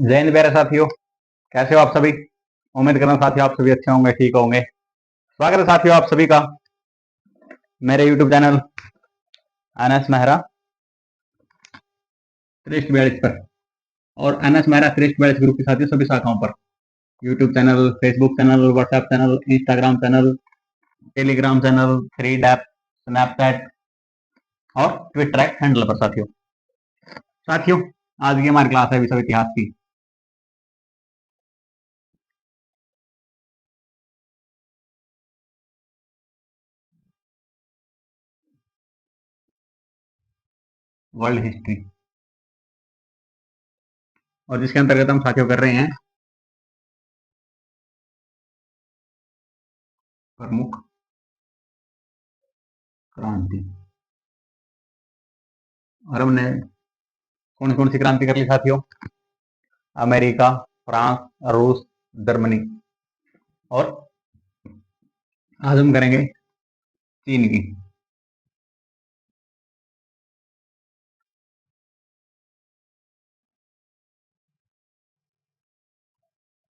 जय हिंद प्यारे साथियों, कैसे हो आप सभी। उम्मीद कर रहा हूँ साथियों आप सभी अच्छे होंगे, ठीक होंगे। स्वागत है साथियों आप सभी का मेरे YouTube चैनल एनएस मेहरा 342 पर और एनएस मेहरा 342 ग्रुप के साथियों सभी शाखाओं पर YouTube channel, Facebook channel, WhatsApp channel, Instagram channel, Telegram channel, three डैप, स्नैपचैट और ट्विटर हैंडल पर। साथियों आज की हमारी क्लास है विश्व इतिहास की। वर्ल्ड हिस्ट्री, और जिसके अंतर्गत हम साथियों कर रहे हैं प्रमुख क्रांति। और हमने कौन कौन सी क्रांति कर ली साथियों? अमेरिका, फ्रांस, रूस, जर्मनी, और आज हम करेंगे चीन की।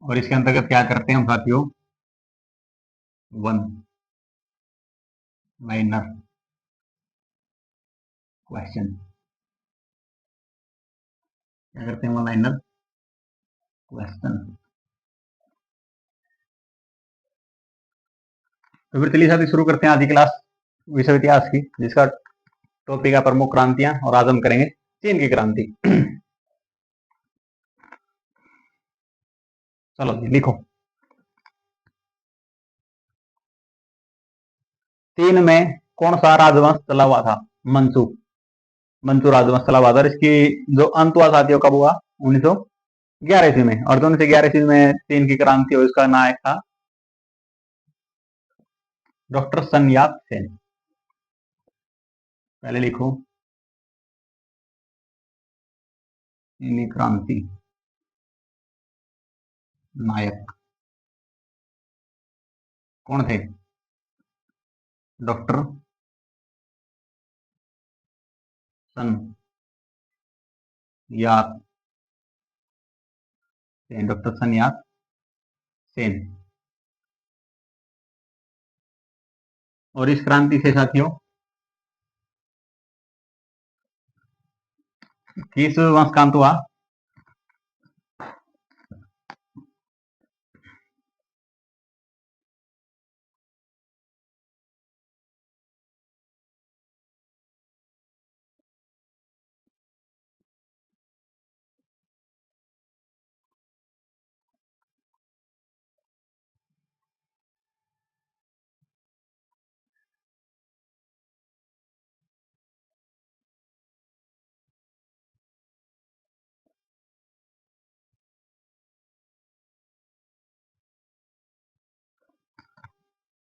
और इसके अंतर्गत क्या करते हैं हम साथियों? One liner question. क्या करते हैं? One liner question. तो फिर चलिए साथी शुरू करते हैं आज की क्लास विश्व इतिहास की, जिसका टॉपिक है प्रमुख क्रांतियां, और आज हम करेंगे चीन की क्रांति। चलो जी लिखो। चीन में कौन सा राजवंश चला हुआ था? मंचू। मंचू राजवंश चला हुआ था। इसकी जो अंत हुआ साथियों कब हुआ? 1911 ईस्वी में। और जो 1911 ईस्वी में चीन की क्रांति हुई उसका नायक था डॉक्टर सन यात सेन। पहले लिखो चीनी क्रांति नायक कौन थे? डॉक्टर सन यात सेन। डॉक्टर सन यात सेन। और इस क्रांति से साथियों किस वंश का अंत हुआ?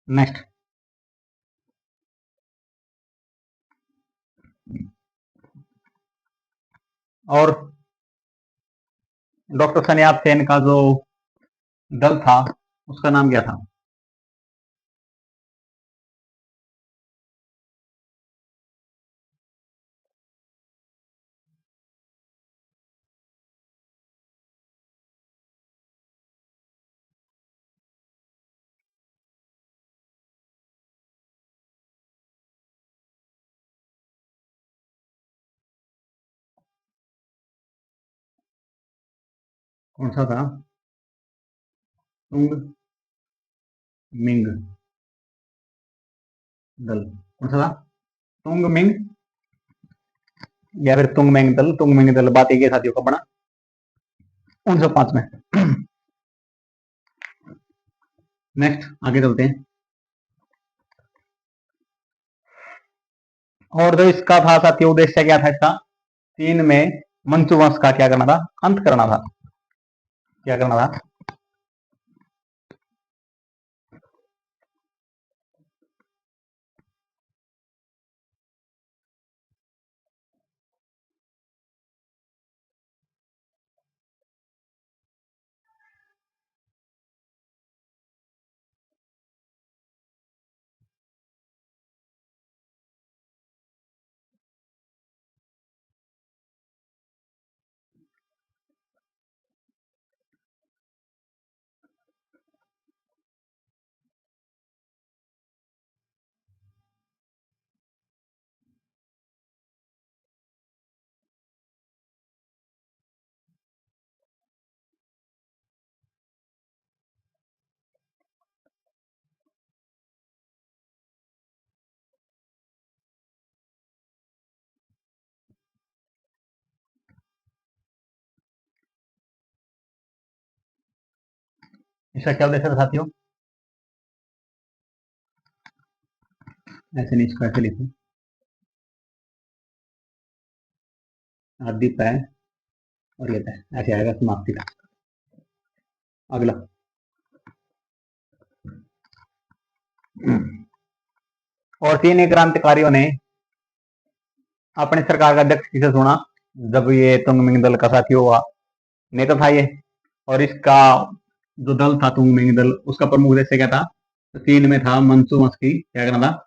नेक्स्ट। और डॉक्टर सन यात सेन का जो दल था उसका नाम क्या था? कौन सा था? तुंग मिंग दल। कौन सा था? तुंग मिंग या फिर तुंग मिंग दल? तुंग मिंग दल बात एक साथियों का बना 1905 में। नेक्स्ट आगे चलते हैं। और जो इसका था साथियों उद्देश्य क्या था इसका? चीन में मंचू वंश का क्या करना था? अंत करना था। क्या करना था? इसका क्या उद्देश्य था साथियों? ऐसे नहीं, इसको ऐसे लिखो, आदि पै और ये तय, ऐसे आएगा समाप्ति का। अगला, और चीनी क्रांतिकारियों ने अपने सरकार का अध्यक्ष किसे चुना जब ये तुंग मिंग दल का साथी हुआ? नेता था ये, और इसका जो दल था तुंग मिंग दल, उसका प्रमुख उद्देश्य क्या था? तो चीन में था मंसूमस की क्या करना था?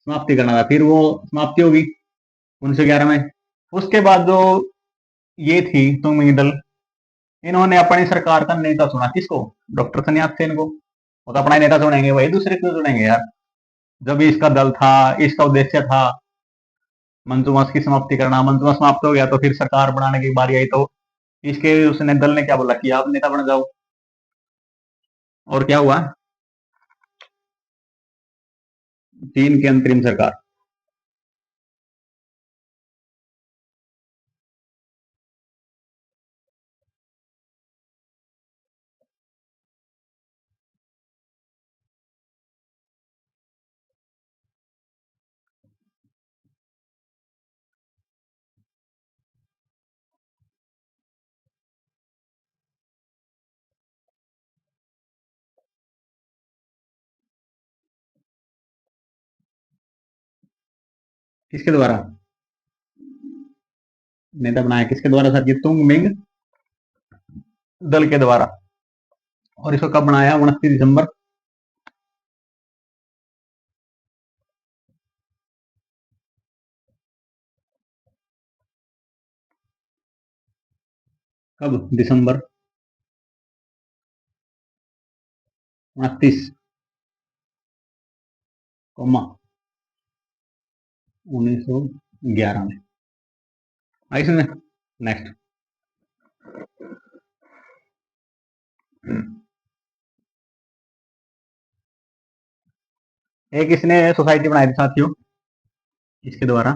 समाप्ति करना था। फिर वो समाप्ति होगी 1911 में। उसके बाद जो ये थी तुंग मिंग दल, इन्होंने अपनी सरकार का नेता चुना, किसको? डॉक्टर सन्यास सेन को। वो तो अपना ही नेता चुनेंगे, वही दूसरे क्यों चुनेंगे यार? जब इसका दल था, इसका उद्देश्य था मंसूमास की समाप्ति करना, मंसूमा समाप्त हो गया तो फिर सरकार बनाने की बारी आई, तो इसके उसने दल ने क्या बोला कि आप नेता बन जाओ। और क्या हुआ? चीन की अंतरिम सरकार। किसके द्वारा नेता बनाया? किसके द्वारा सर? ये तुंग मिंग दल के द्वारा। और इसको कब बनाया? 29 दिसंबर 29 1911 में आई सुने। नेक्स्ट, एक इसने सोसाइटी बनाई थी साथियों, इसके द्वारा,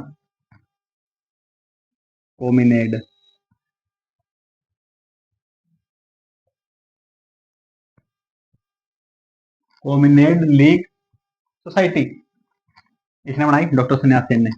कोमिनेड। कोमिनेड लीग सोसाइटी इसने बनाई, डॉक्टर सन्यास सेन ने।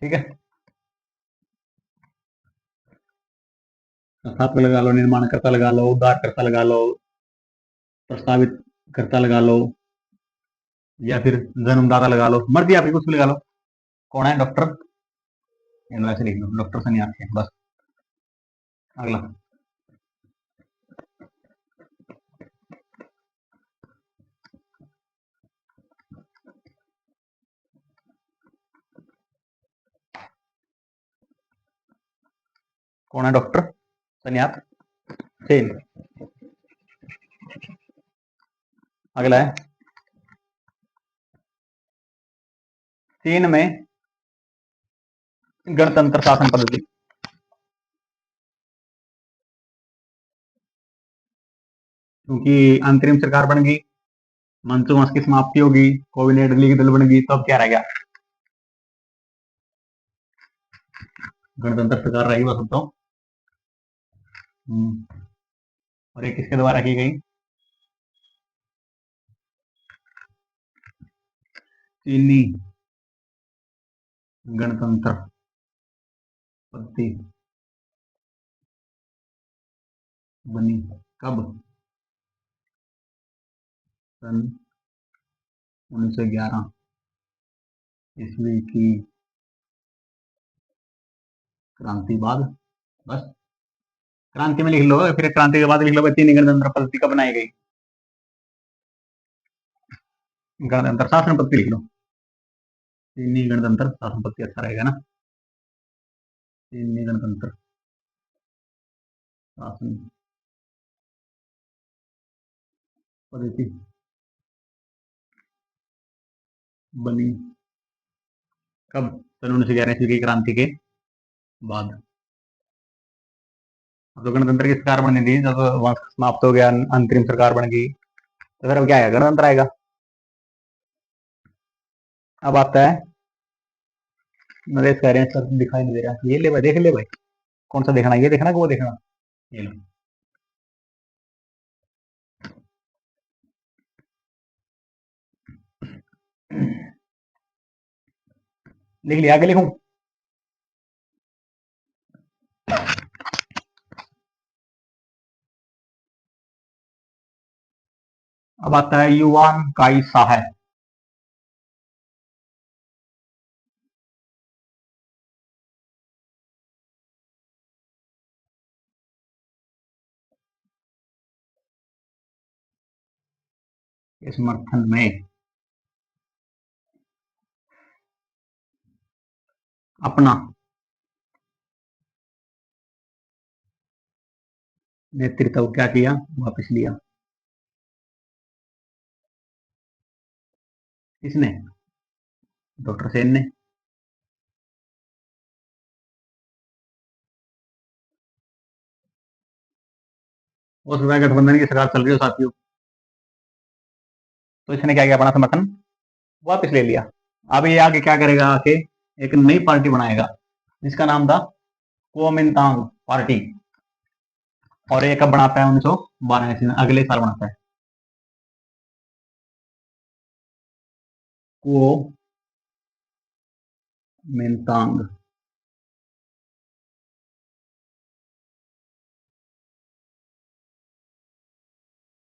ठीक है, संस्थापक लगा लो, निर्माणकर्ता लगा लो, उद्धारकर्ता लगा लो, प्रस्तावित कर्ता लगा लो, या फिर जन्मदाता लगा लो, मर्जी आपकी, कुछ भी लगा लो। कौन है? डॉक्टर, वैसे लिख लो, डॉक्टर सन्यास सेन, बस। अगला, कौन है? डॉक्टर सन्यास सेन। अगला है, चीन में गणतंत्र शासन पद्धति। क्योंकि अंतरिम सरकार बन गई, मंसूमास की समाप्ति होगी, कोविनेड लीग दल बन गई, तो अब क्या रह गया? गणतंत्र सरकार रहेगी, बस अब तो। और ये किसके द्वारा की गई? चीनी गणतंत्र पद्धति बनी कब? सन 1911 ईस्वी की क्रांति बाद। बस, क्रांति में लिख लो, फिर क्रांति के बाद लिख लो चीनी गणतंत्र पद्धति कब बनाई गई? गणतंत्र शासन पद्धति लिख लो, चीनी गणतंत्र शासन पद्धति, अच्छा रहेगा ना। चीनी गणतंत्र शासन पद्धति बनी कब? सन 1911 ईस्वी की क्रांति के बाद। अब तो गणतंत्र की सरकार बननी थी, जब वंश समाप्त हो गया, अंतरिम सरकार बन गई, तो फिर अब क्या आएगा? गणतंत्र आएगा। अब आता है नरेश कह रहे हैं सर दिखाई नहीं दे रहा, ये ले भाई, देख ले भाई, कौन सा देखना, ये देखना कि वो देखना? ये लो, लिख लिया, आगे लिखूं? अब आता है युवान काई साहा। के समर्थन में अपना नेतृत्व क्या किया? वापस लिया। किसने? डॉक्टर सेन ने। उस समय गठबंधन की सरकार चल रही हो साथियों, तो इसने क्या किया? अपना समर्थन वापस ले लिया। अब ये आगे क्या करेगा? आके एक नई पार्टी बनाएगा, जिसका नाम था कुओमिंतांग पार्टी। और ये कब बनाता है? 1912 ईस्वी में, अगले साल बनाता है। कुओमिंतांग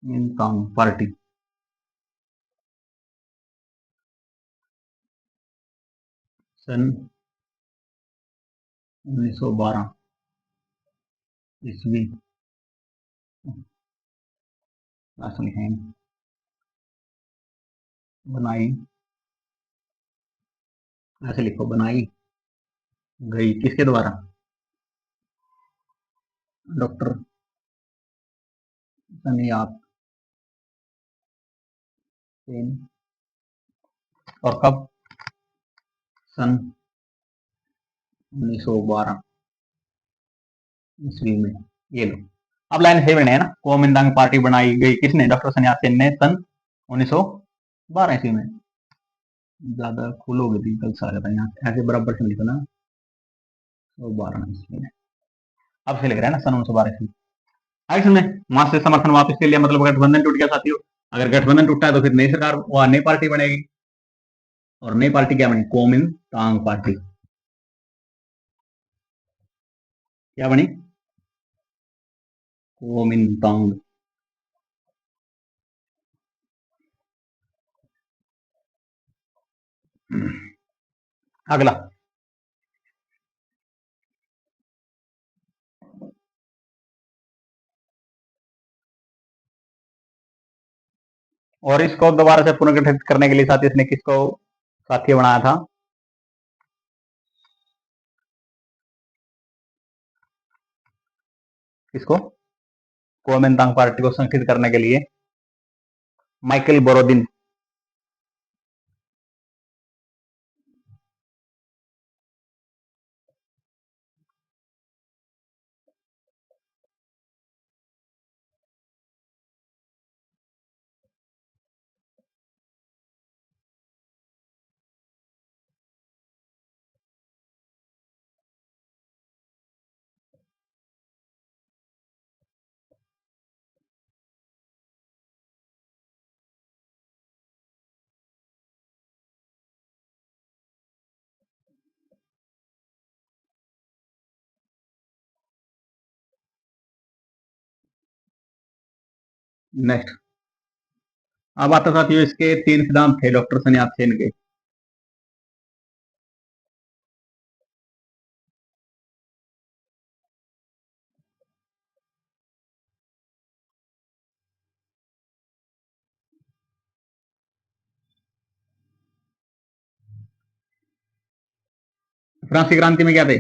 मिंतांग पार्टी सन 1912 ईस्वी बनाई, ऐसे लिखो, बनाई गई किसके द्वारा? डॉक्टर सनियात सेन। और कब? सन 1912 ईस्वी में। ये लो, अब लाइन सही बने है ना। कोमिंतांग पार्टी बनाई गई किसने? डॉक्टर सन्यास सेन ने, सन 1912 ईस्वी में। ज्यादा खुलोगे तो गलत आ जाता है, यहाँ ऐसे बराबर से लिखो ना, 1912 ईस्वी में। अब से लिख रहा है ना, सन 1912 ईस्वी। आगे सुनने, वहां से समर्थन वापस ले लिया, मतलब गठबंधन टूट गया साथियों। अगर गठबंधन टूटा है तो फिर नई सरकार, वह नई पार्टी बनेगी। और नई पार्टी क्या बनी? कोमिंतांग पार्टी। क्या बनी? कोमिंतांग। अगला, और इसको दोबारा से पुनर्गठित करने के लिए साथी इसने किसको साथी बनाया था? किसको? कोमिंतांग पार्टी को संगठित करने के लिए माइकल बोरोदिन। नेक्स्ट, अब आता साथियों, इसके 3 सिद्धांत थे डॉक्टर सन्यास सेन के। फ्रांसीसी क्रांति में क्या थे?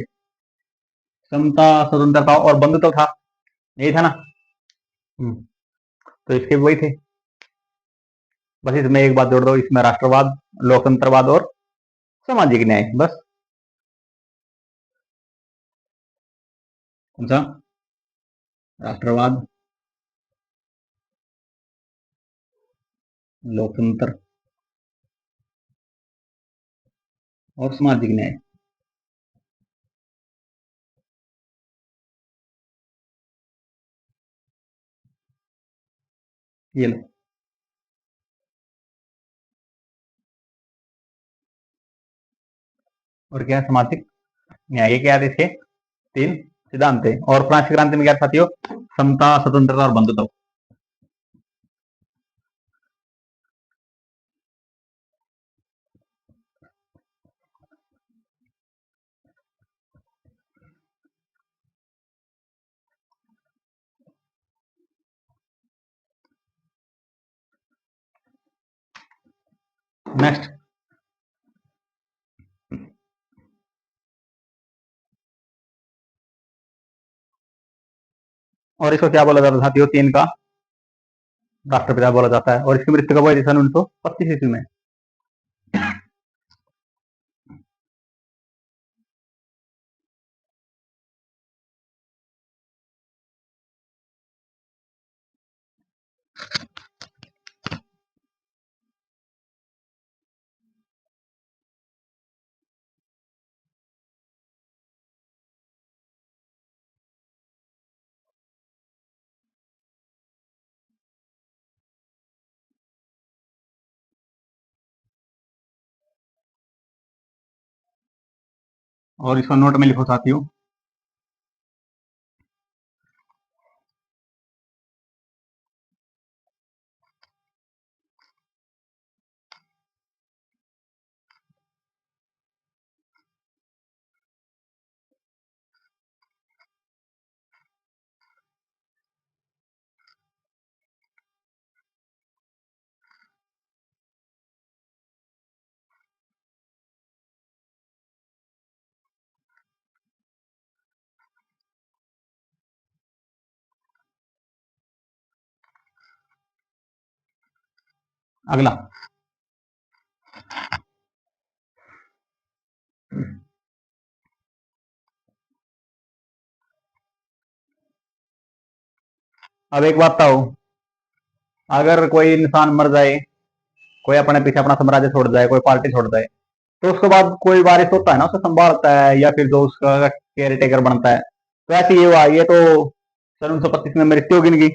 समता, स्वतंत्रता और बंधुत्व था, यही था ना। तो इसके वही थे। बस इसमें एक बात जोड़ दो, इसमें राष्ट्रवाद, लोकतंत्रवाद और सामाजिक न्याय, बस। कौन सा? राष्ट्रवाद, लोकतंत्र और सामाजिक न्याय। ये लो। और क्या है? सामाजिक न्याय। ये क्या है? इसके तीन सिद्धांत थे। और फ्रांस की क्रांति में क्या साथियों? समता, स्वतंत्रता और बंधुत्व। नेक्स्ट। और इसको क्या बोला जाता है साथियों? तीन का राष्ट्रपिता बोला जाता है। और इसकी मृत्यु कब हुई थी? सन 1925 ईस्वी में। और इसको नोट में लिखो साथियों। अगला, अब एक बात बताओ, अगर कोई इंसान मर जाए, कोई अपने पीछे अपना साम्राज्य छोड़ जाए, कोई पार्टी छोड़ जाए, तो उसके बाद कोई वारिस होता है ना, उसे संभालता है या फिर जो उसका केयर टेकर बनता है। तो ऐसे ये हुआ, ये तो सन 1925 में मृत्यु होगी इनकी।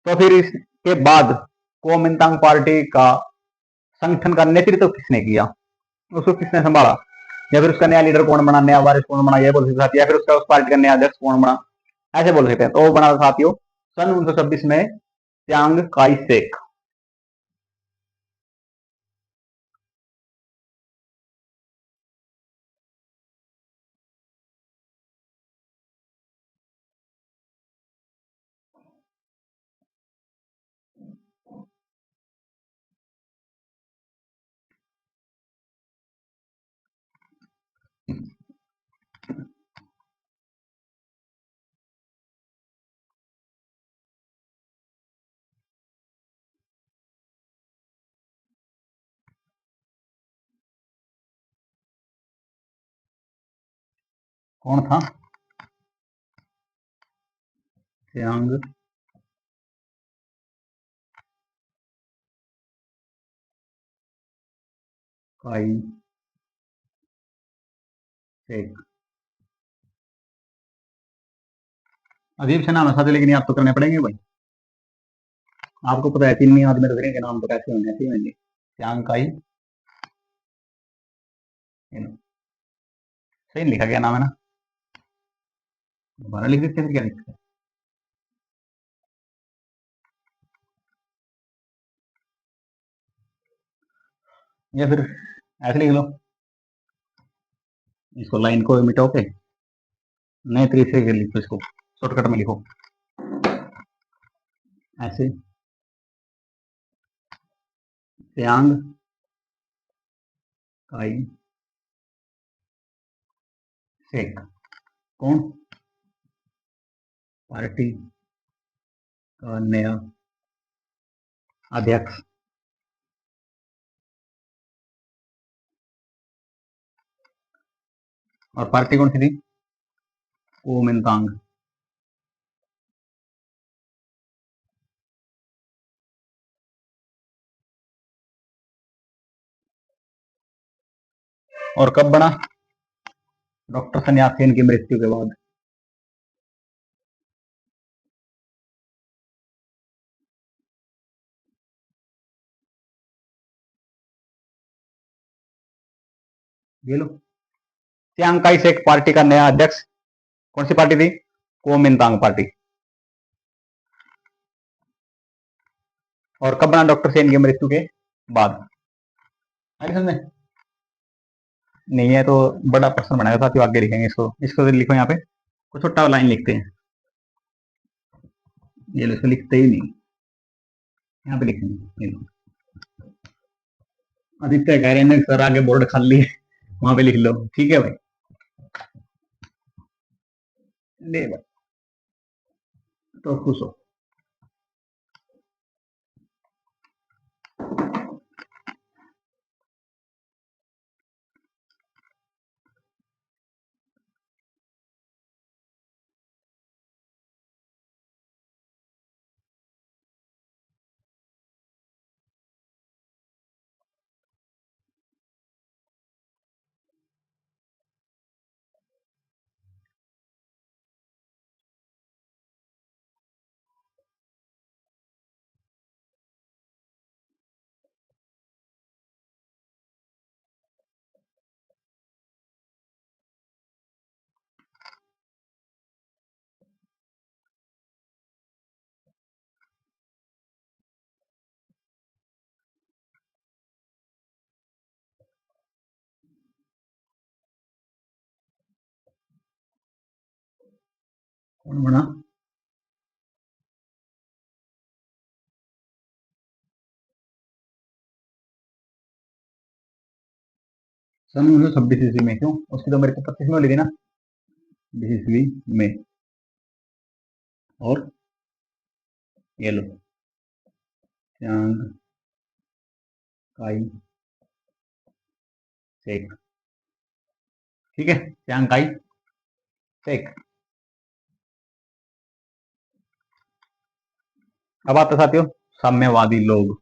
तो फिर इसके बाद कोमिंतांग पार्टी का संगठन का नेतृत्व किसने किया? उसको किसने संभाला? या फिर उसका नया लीडर कौन बना, नया वारिस कौन बना, ये बोल सकते हैं। या फिर उसका उस पार्टी का नया अध्यक्ष कौन बना, ऐसे बोल सकते हैं। तो वो बना था साथियों सन 1926 में च्यांग काई शेक। कौन था? च्यांग काई शेक। अजीब से नाम है साथी, लेकिन आप तो करने पड़ेंगे भाई। आपको पता है चीनी आदमी रख रहे के नाम तो कैसे होने चाहिए। च्यांग काई, सही लिखा गया नाम है ना? दोबारा लिख देते हैं, क्या लिखते हैं? या फिर ऐसे लिख लो, इसको लाइन को मिटाओ के नए तरीके से लिखो, इसको शॉर्टकट में लिखो ऐसे। च्यांग काई शेक। कौन? पार्टी का नया अध्यक्ष। और पार्टी कौन सी थी? कुओमिंतांग। और कब बना? डॉक्टर सन यात सेन की मृत्यु के बाद। ये लो, चियांग काई शेक पार्टी का नया अध्यक्ष। कौन सी पार्टी थी? Kuomintang party. और कब बना? डॉक्टर सेन की मृत्यु के बाद। आगे समझ में नहीं है तो बड़ा प्रश्न बनाएगा साथियों, आगे लिखेंगे इसको। इसको तो लिखो यहाँ पे, कुछ छोटा लाइन लिखते हैं। ये लो, इसको लिखते ही नहीं, यहाँ पे लिखेंगे। ये लो, आदित्य कह रहे हैं सर आगे बोर्ड खाली है, वहां पे लिख लो। ठीक है भाई, ले भाई, तो खुश हो। कौन बना? सन 1926 ईस्वी में। क्यों? उसकी तो मेरे को 25 में हो थी ना, 20 ईस्वी में। और ये लो, चियांग काई शेक। ठीक है, चियांग काई शेक। अब आता साथियों साम्यवादी लोग।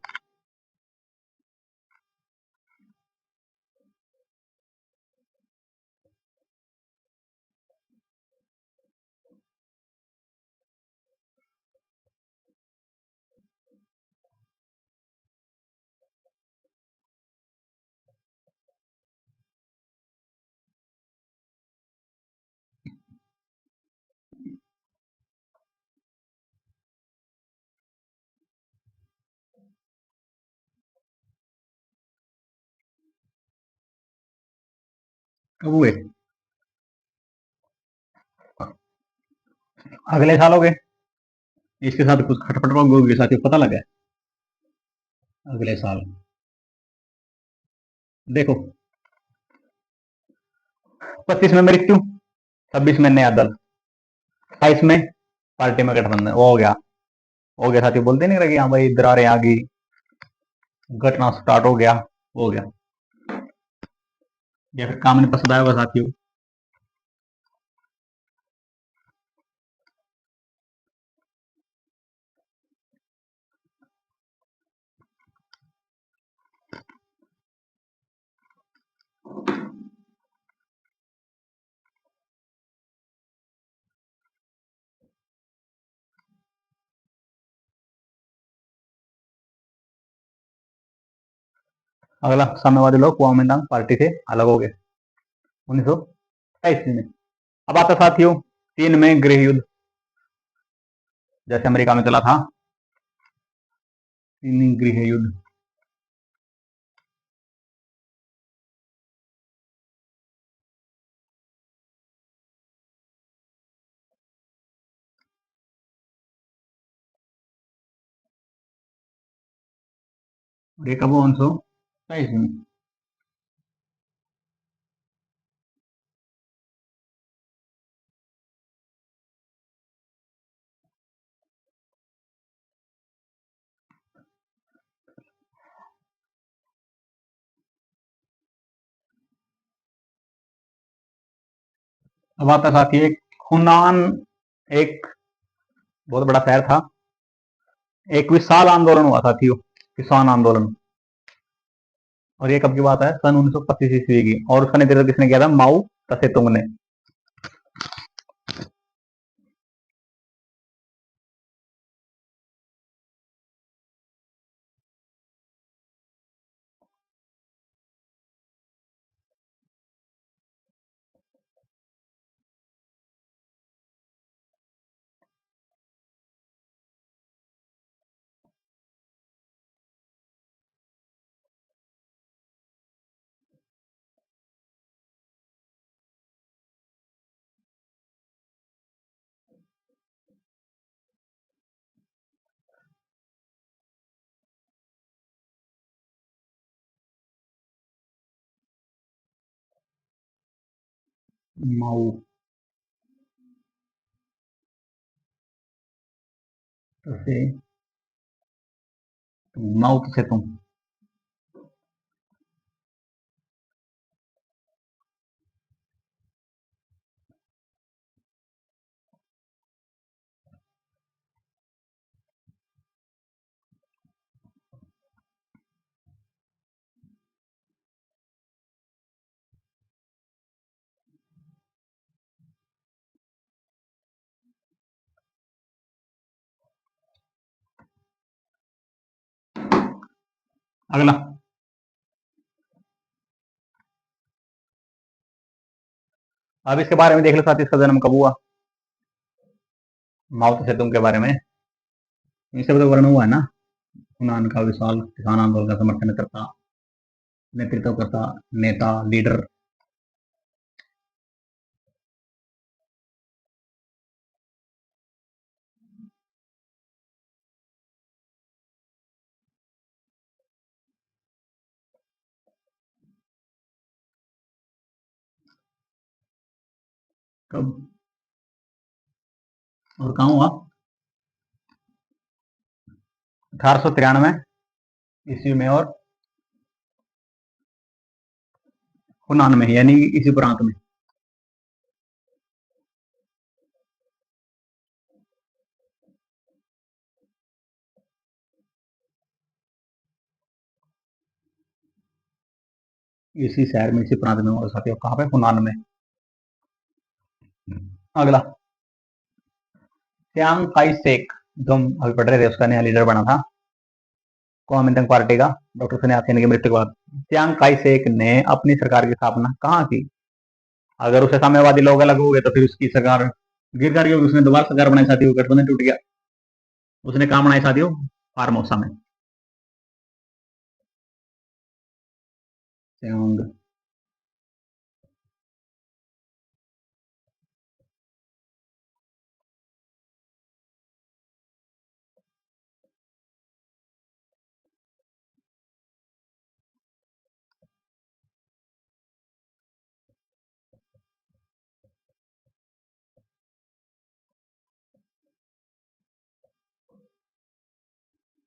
कब हुए? अगले साल हो गए। इसके साथ कुछ खटपट होगी साथियों, पता लगा? अगले साल देखो, 25 में मृत्यु, 26 में नया दल, 28 में पार्टी में गठबंधन। वो हो गया, हो गया साथियों। बोलते नहीं लगे हाँ भाई दरारें आ गई, घटना स्टार्ट हो गया, हो गया। या फिर काम नहीं पसंद आया होगा साथियों। अगला साम्यवादी लोग कुओमिंतांग पार्टी से अलग हो गए 1928 में। अब आता साथियों चीन में गृह युद्ध, जैसे अमेरिका में चला था चीनी गृह युद्ध। और ये कब हुआ? 1928 में। अब आता साथी एक हुनान, एक बहुत बड़ा शहर था। एक विशाल आंदोलन हुआ साथियों, किसान आंदोलन। और ये कब की बात है? सन 1925 ईस्वी की। और उसका नेतृत्व किसने किया था? माओ तसे तुंग ने। माओ तसे, माओ तसे तुंग। अगला, अब इसके बारे में देख लो साथी, इसका जन्म कब हुआ? माओ तसे तुंग के बारे में इसे तो वर्णन हुआ है ना। हुनान का विशाल किसान आंदोलन का समर्थन करता, नेतृत्व करता नेता, लीडर। कब और कहाँ हुआ? 1893 ईस्वी में और हुनान में, यानी इसी प्रांत में। इसी शहर में, इसी प्रांत में हुआ साथियों। कहाँ पे? हुनान में। अगला, च्यांग काई शेक, जो हम अभी पढ़ रहे थे, उसका नया लीडर बना था कुओमिंतांग पार्टी का, डॉक्टर sun यat-sen की मृत्यु के बाद। च्यांग काई शेक ने अपनी सरकार की स्थापना कहाँ की? अगर उसे साम्यवादी लोग अलग हो गए तो फिर उसकी सरकार गिर गई, उसने दोबारा सरकार बनाई साथियों, गठबंधन टूट गया। उसने कहाँ बनाई साथियों? फार्मोसा में। च्यांग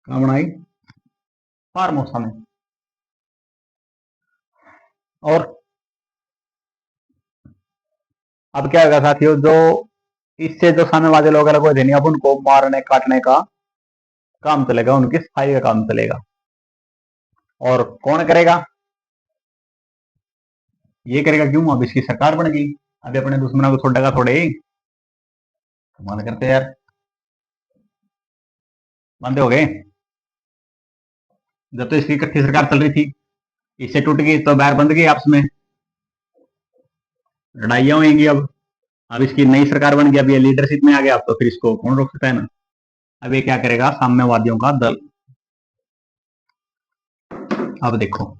कहाँ बनाई? फार्मोसा में। और अब क्या होगा साथियों, जो इससे जो साम्यवादी लोग अलग हुए थे, अब उनको मारने काटने का काम चलेगा, उनकी सफाई का काम चलेगा। और कौन करेगा? ये करेगा। क्यों? अब इसकी सरकार बन गई। अभी अपने दुश्मनों को छोड़ेगा थोड़े ही। कमाल करते हैं यार, बंदे हो गए। जब तो इसकी इकट्ठी सरकार चल रही थी, इससे टूट गई तो बैर बंद गई आपस में, लड़ाइयां होंगी। अब इसकी नई सरकार बन गई, अब ये लीडरशिप में आ गया, अब तो फिर इसको कौन रोक सकता है ना। अब ये क्या करेगा? साम्यवादियों का दल। अब देखो,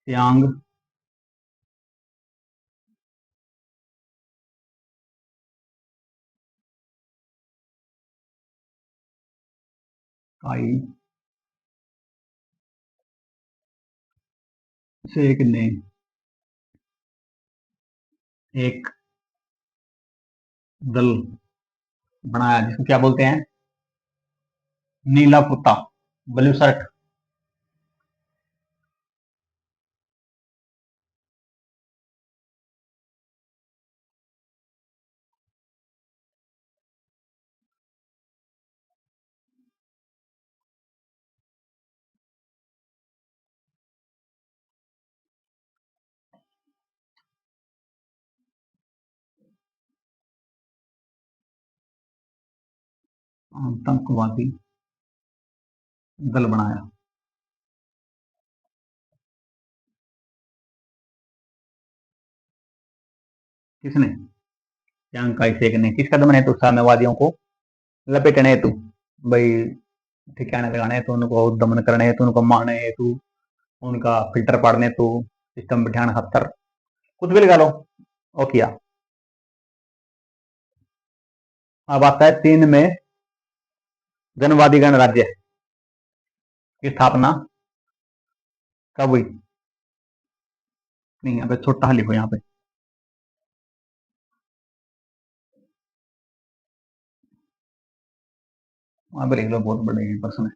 यांग काई शेक ने एक दल बनाया जिसको क्या बोलते हैं, नीला कुत्ता, ब्लू शर्ट। आतंकवादी दल बनाया। किसने? चांग काई शेक ने। किस कदम हेतु? साम्यवादियों को लपेटने हेतु, भाई ठिकाने लगाने हेतु, उनको दमन करने हेतु, उनको मारने हेतु, उनका फिल्टर पाड़ने हेतु, सिस्टम बिठाने खातर, कुछ भी लगा लो वो किया। अब आता है 3 में जनवादी गणराज्य की स्थापना कब हुई? नहीं, यहाँ पे छोटा लिखो यहाँ पे। वहां पे लिख लो, बहुत बड़े प्रश्न है।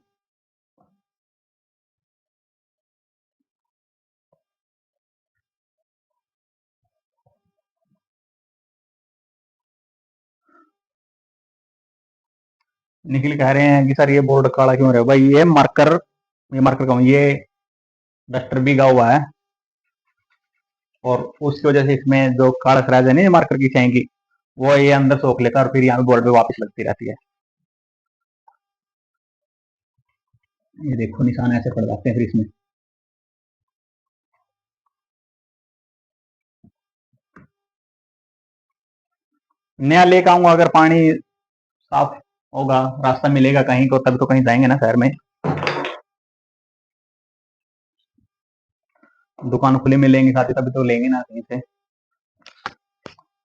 निखिल कह रहे हैं कि सर ये बोर्ड काला क्यों रहा है? भाई ये मार्कर कहूँ, ये डस्टर भीगा हुआ है और उसकी वजह से इसमें जो काला खराज है ना, ये मार्कर की स्याही की, वो ये अंदर सोख लेता है और फिर यहाँ पे बोर्ड पे वापस लगती रहती है। ये देखो निशान ऐसे पड़ जाते हैं फिर इसमें। नया लेकर आऊंगा, अगर पानी साफ होगा, रास्ता मिलेगा कहीं को, तब तो कहीं जाएंगे ना शहर में। दुकान खुली मिलेंगे साथी, तभी तो लेंगे ना कहीं से।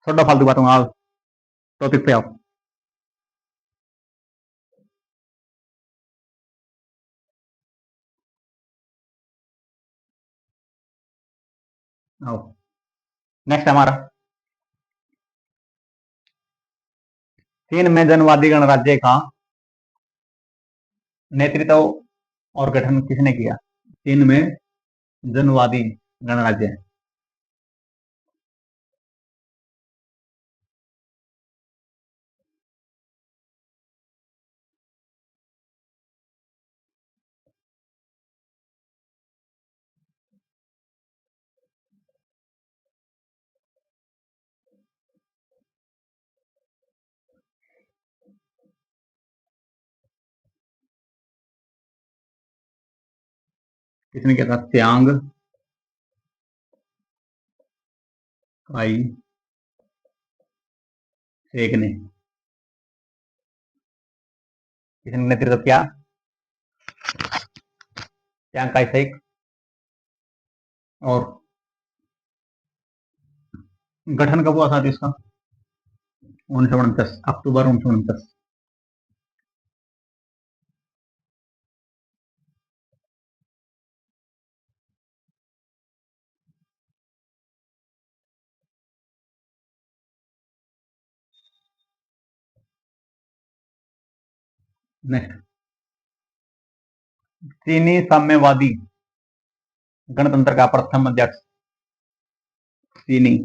छोटा फालतू बात, आओ टॉपिक पे आओ। आओ नेक्स्ट हमारा 3 में जनवादी गणराज्य का नेतृत्व और गठन किसने किया? 3 में जनवादी गणराज्य। किसने किया था? त्यांग काई शेक ने। किसने नेतृत्व किया? त्यांग काई शेक। और गठन कब हुआ था इसका? 1949, अक्टूबर 1949। नेक्स्ट, चीनी साम्यवादी गणतंत्र का प्रथम अध्यक्ष। चीनी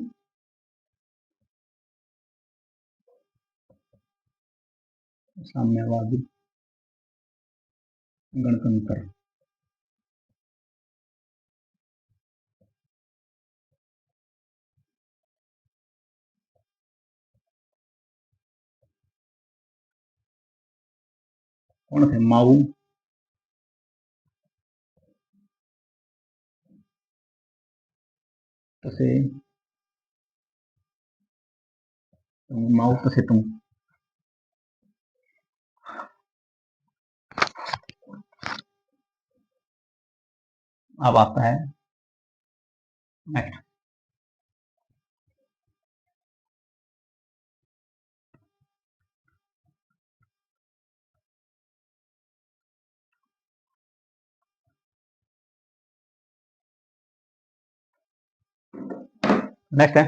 साम्यवादी गणतंत्र। कौन थे? माऊ तसे, माऊ तसे तुम। अब आता है नेक्स्ट, नेक्स्ट है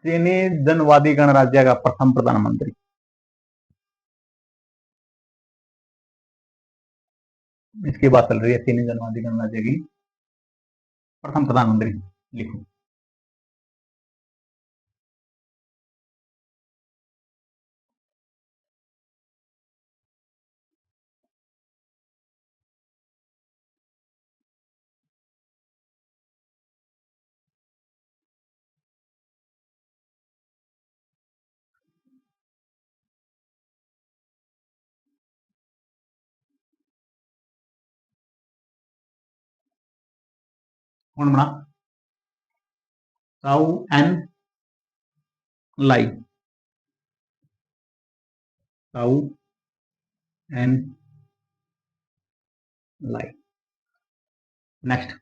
चीनी जनवादी गणराज्य का प्रथम प्रधानमंत्री। इसकी बात चल रही है, चीनी जनवादी गणराज्य की प्रथम प्रधानमंत्री। लिखो। कौन बना? चाउ एन लाई। चाउ एन लाई। नेक्स्ट।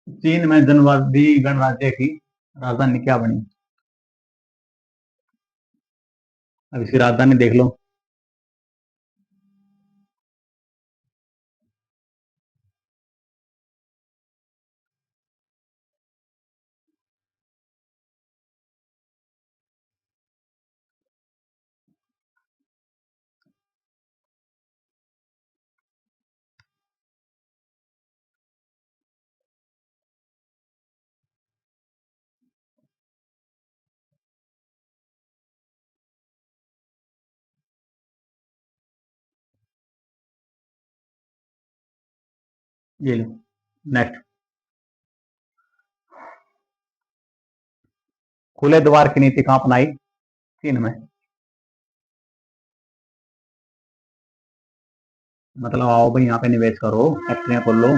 चीन में जनवादी गणराज्य की राजधानी क्या बनी? अब इसकी राजधानी देख लो। ये लो। नेक्स्ट। खुले द्वार की नीति कहां अपनाई? चीन में। मतलब आओ भाई यहाँ पे निवेश करो, फैक्ट्रियां खोल लो।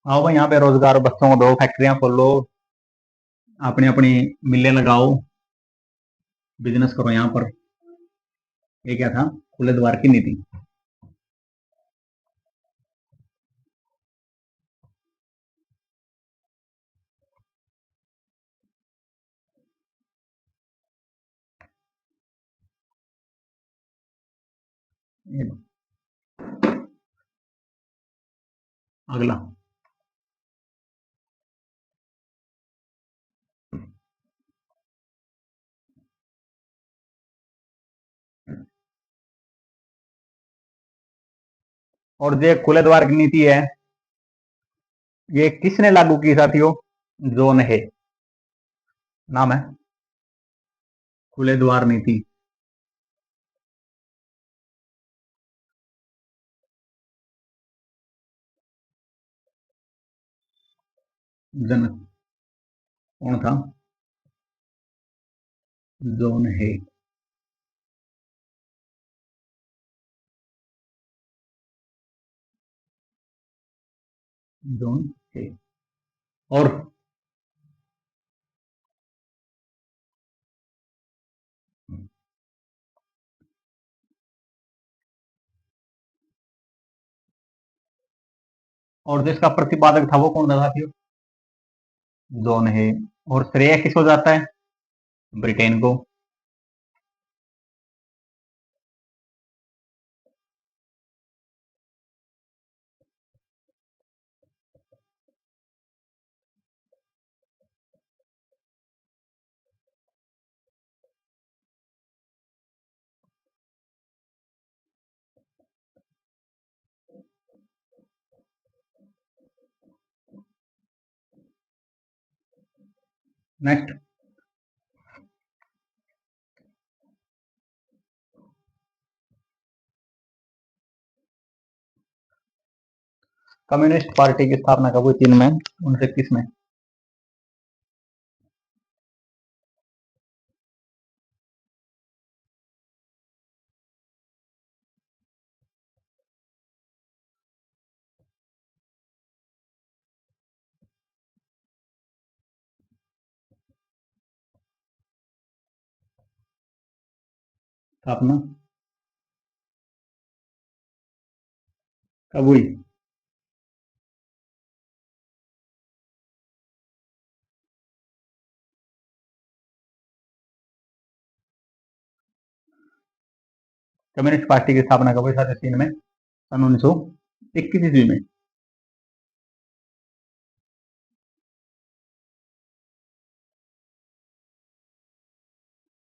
आओ भाई यहाँ पे रोजगार बच्चों को दो, फैक्ट्रियां खोलो, अपनी अपनी मिलें लगाओ, बिजनेस करो यहाँ पर। ये क्या था? खुले द्वार की नीति। ये लो। अगला। और जो खुले द्वार की नीति है, ये किसने लागू की साथियों? जोन है नाम है। खुले द्वार नीति। जन कौन था? जोन है। जोन है। और और जिसका प्रतिपादक था वो कौन था साथियों? जोन है। और श्रेय किसको जाता है? ब्रिटेन को। नेक्स्ट। कम्युनिस्ट पार्टी की स्थापना कब हुई चीन में? 1921 में। स्थापना कब हुई? कम्युनिस्ट पार्टी की स्थापना कब हुई साथियों? चीन में सन 1921 ईस्वी में।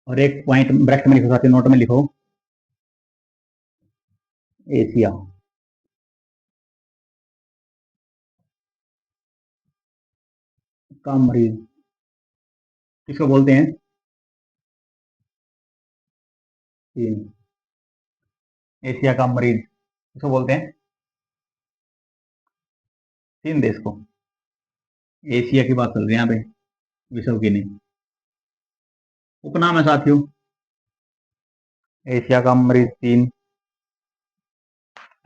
और एक पॉइंट ब्रैकेट में लिखो साथियों, नोट में लिखो, एशिया का मरीज किसको बोलते हैं? चीन। एशिया का मरीज किसको बोलते हैं? चीन देश को। एशिया की बात चल रही है यहाँ पे, विश्व की नहीं। उपनाम है साथियों एशिया का मरीज चीन।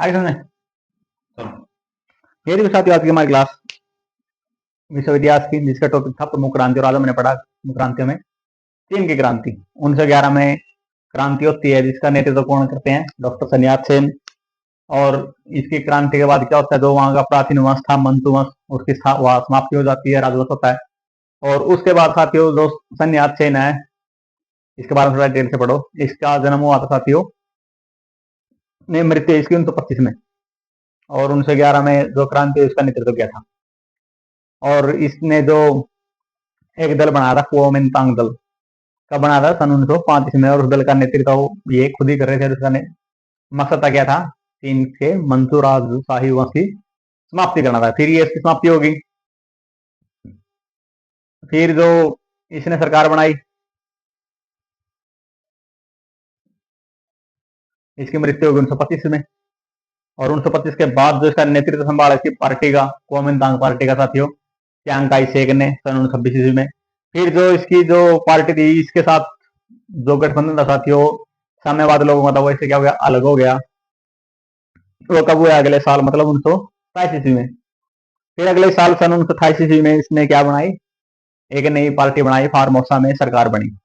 आगे समझे? चलो, ये भी साथियों आज की हमारी क्लास विश्व इतिहास की, जिसका टॉपिक था प्रमुख क्रांति। और आज हमने पढ़ा प्रमुख क्रांतियों में चीन की क्रांति 1911 में क्रांति होती है, जिसका नेतृत्व कौन करते हैं? Doctor sun यat-sen। और इसकी क्रांति के बाद क्या होता है? जो वहां का प्राचीन वंश था मंचू वंश, उसकी वहां समाप्ति हो जाती है, राजवंश होता है। और उसके बाद साथियों जो sun यat-sen है, इसके बारे में थोड़ा डिटेल से पढ़ो। इसका जन्म हुआ था साथियों, ने मृत्यु इसकी 1925 में, और 1911 में जो क्रांति उसका नेतृत्व किया था। और इसने जो एक दल बनाया था कुओमिंतांग दल, कब बना था? सन 1935 में। और उस दल का नेतृत्व ये खुद ही कर रहे थे। उसका मकसद क्या था? चीन के मंचू राजशाही वंश की समाप्ति करना था। फिर ये इसकी समाप्ति होगी। फिर जो इसने सरकार बनाई, इसकी मृत्यु होगी 1925 में। और 1925 के बाद जो इसका नेतृत्व संभाला इसकी पार्टी का, कुओमिंतांग पार्टी का साथियों, चियांग काई शेक ने सन 1926 ईस्वी में। फिर जो इसकी जो पार्टी थी, इसके साथ जो गठबंधन था साथियों साम्यवाद लोगों का था, वो इससे क्या हो गया? अलग हो गया। वो कब हुआ? अगले साल, मतलब 1927 ईस्वी में। फिर अगले साल सन 1928 ईस्वी में इसने क्या बनाई? एक नई पार्टी बनाई, फार्मोसा में सरकार बनी।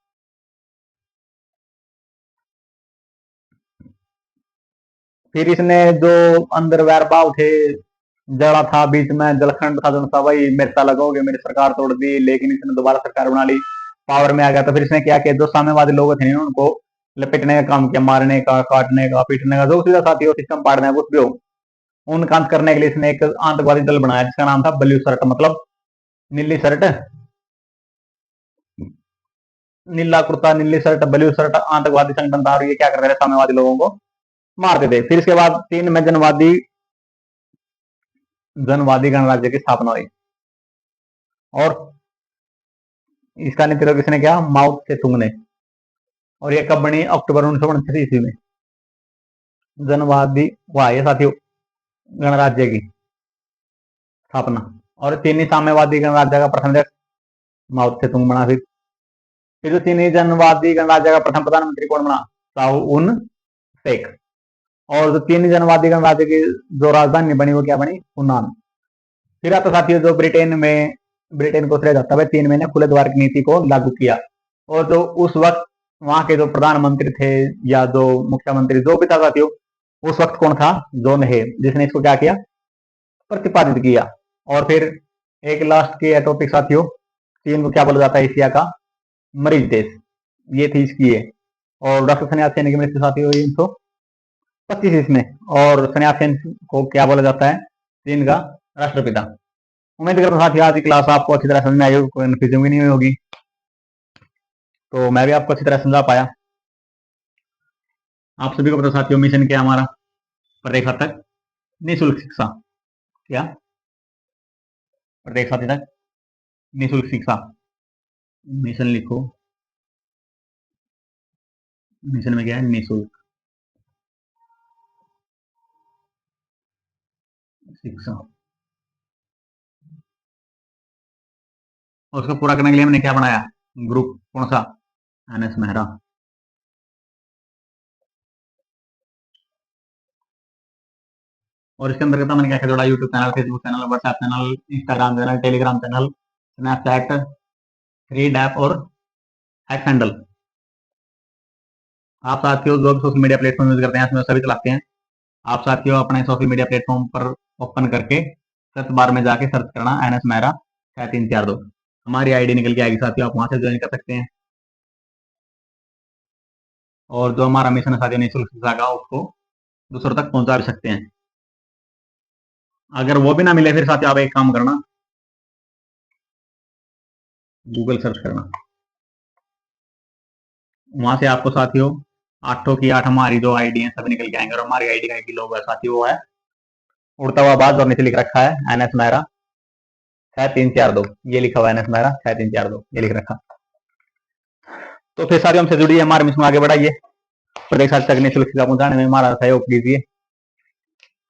फिर इसने जो अंदर वैर भाव थे, जड़ा था बीच में, जलखंड था, जो था भाई मेरे साथ लगोगे, मेरी सरकार तोड़ दी। लेकिन इसने दोबारा सरकार बना ली, पावर में आ गया। तो फिर इसने क्या किया? जो साम्यवादी लोग थे उनको लपेटने का काम किया, मारने का, काटने का, पीटने का, जो सीधा साथी हो सिस्टम पाड़ने का कुछ भी हो, उनका अंत करने के लिए इसने एक आतंकवादी दल बनाया, जिसका नाम था ब्लू शर्ट, मतलब नीली शर्ट, नीला कुर्ता नीली शर्ट ब्लू शर्ट आतंकवादी संगठन था। और ये क्या करते थे? साम्यवादी लोगों को मारते थे। फिर इसके बाद चीन में जनवादी गणराज्य की स्थापना हुई। और इसका नेतृत्व किसने किया? माओ त्से-तुंग ने। और ये कब बनी? अक्टूबर 1929 ईस्वी में। जनवादी हुआ ये साथियों गणराज्य की स्थापना। और चीनी साम्यवादी गणराज्य का प्रथम अध्यक्ष माओ त्से-तुंग बना। फिर जो चीनी जनवादी गणराज्य का प्रथम प्रधानमंत्री कौन बना? शाओ उन शेख। और जो चीनी जनवादी गणराज्य की जो राजधानी बनी, वो क्या बनी? हुनान। फिर आता साथियों जो ब्रिटेन को श्रेय जाता है, 3 महीने खुले द्वार की नीति को लागू किया। और जो उस वक्त वहां के जो प्रधानमंत्री थे या जो मुख्यमंत्री जो भी था साथियों, उस वक्त कौन था? जॉन हे, जिसने इसको क्या किया? प्रतिपादित किया। और फिर एक लास्ट की टॉपिक साथियों, चीन को क्या बोला जाता है? एशिया का मरीज देश, ये थी इसकी है। और डॉक्टर sun yat-sen की मृत्यु साथियों हुई 1925 इसमें। और sun yat-sen को क्या बोला जाता है? चीन का राष्ट्रपिता। उम्मीद करता हूँ साथियों आज की क्लास आपको अच्छी तरह समझ में आई होगी, कोई कन्फ्यूजन भी नहीं हुई होगी। तो मैं भी आपको अच्छी तरह समझा पाया। आप सभी को पता साथियों मिशन क्या हमारा? प्रत्येक छात्र तक निःशुल्क शिक्षा। क्या? प्रत्येक छात्र तक निःशुल्क शिक्षा। मिशन लिखो, मिशन में क्या है? निःशुल्क शिक्षा। और उसको पूरा करने के लिए हमने क्या बनाया? ग्रुप। कौन सा? एनएस मेहरा। और इसके अंतर्गत मैंने क्या क्या जोड़ा? YouTube channel, Facebook channel, WhatsApp channel, Instagram channel, Telegram channel, Snapchat, read app और हैक हैंडल। आप साथियों जो भी सोशल मीडिया प्लेटफॉर्म यूज करते हैं इसमें सभी चलाते हैं। आप साथियों अपने सोशल मीडिया प्लेटफॉर्म पर ओपन करके सर्च बार में जाके सर्च करना एनएस मेहरा 6342, हमारी आईडी निकल के आएगी साथियों, आप वहां से ज्वाइन कर सकते हैं। और जो हमारा मिशन है साथियों निःशुल्क शिक्षा का, उसको दूसरों तक पहुंचा भी सकते हैं। अगर वो भी ना मिले फिर साथियों आप एक काम करना, गूगल सर्च करना, वहां से आपको साथियों 8 की 8 हमारी जो आईडी है सभी निकल के आएंगे। और हमारी आईडी का एक लोगो है साथियों, वो है उड़ता हुआ बाज और नीचे लिख रखा है एनएस मेहरा 6342। ये लिखा हुआ है एनएस मेहरा 6342, ये लिख रखा। तो फिर साथियों हमसे जुड़िए, हमारे मिशन आगे बढ़ाइए, प्रत्येक साथी तक निःशुल्क शिक्षा पहुंचाने में हमारा सहयोग कीजिए।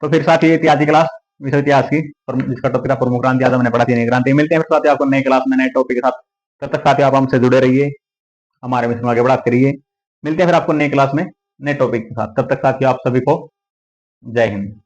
तो फिर साथ ही इतिहास की क्लास, विषय इतिहास की, जिसका टॉपिक था प्रमुख क्रांति, आज हमने पढ़ा थी नई क्रांति। मिलते हैं फिर साथ आपको नई क्लास में नए टॉपिक के साथ। तब तक साथ आप हमसे जुड़े रहिए, हमारे मिशन आगे बढ़ाते रहिए। मिलते हैं फिर आपको नई क्लास में नए टॉपिक के साथ। तब तक साथियों आप सभी को जय हिंद।